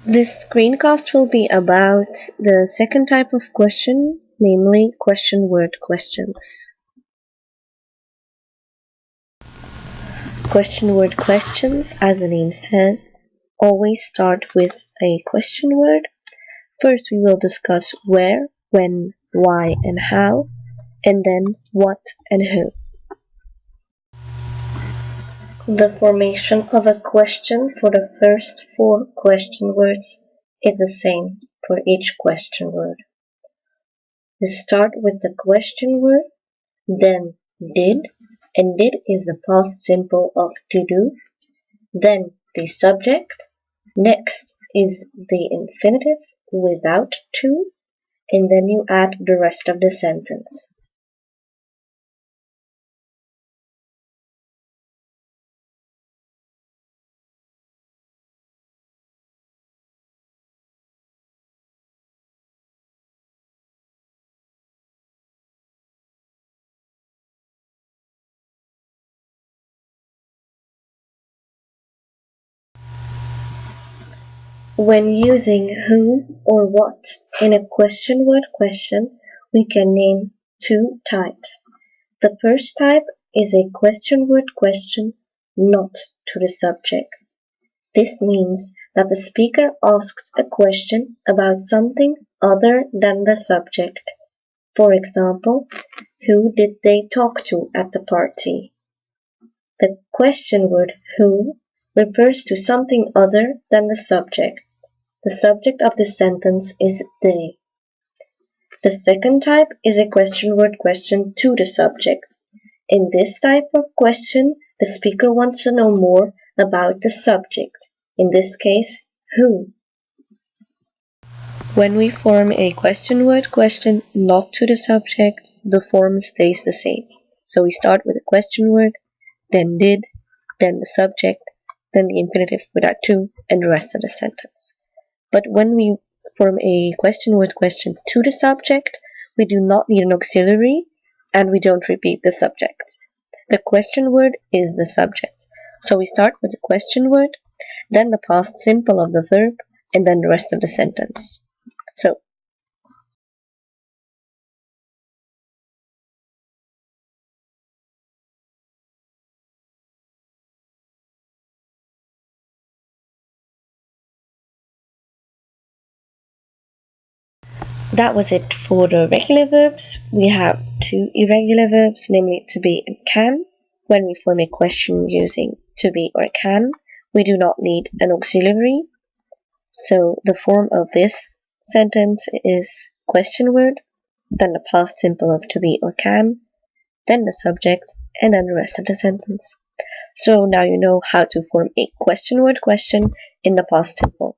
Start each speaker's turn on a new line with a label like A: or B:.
A: This screencast will be about the second type of question, namely question word questions. Question word questions, as the name says, always start with a question word. First we will discuss where, when, why and how, and then what and who. The formation of a question for the first 4 question words is the same for each question word. You start with the question word, then did, and did is the past simple of to do, then the subject, next is the infinitive without to, and then you add the rest of the sentence. When using who or what in a question word question, we can name 2 types. The first type is a question word question not to the subject. This means that the speaker asks a question about something other than the subject. For example, who did they talk to at the party? The question word who refers to something other than the subject. The subject of the sentence is they. The second type is a question word question to the subject. In this type of question, the speaker wants to know more about the subject, in this case, who. When we form a question word question not to the subject, the form stays the same. So we start with a question word, then did, then the subject, then the infinitive without to, and the rest of the sentence. But when we form a question word question to the subject, we do not need an auxiliary and we don't repeat the subject. The question word is the subject. So we start with the question word, then the past simple of the verb, and then the rest of the sentence. So, that was it for the regular verbs. We have 2 irregular verbs, namely to be and can. When we form a question using to be or can, we do not need an auxiliary. So the form of this sentence is question word, then the past simple of to be or can, then the subject, and then the rest of the sentence. So now you know how to form a question word question in the past simple.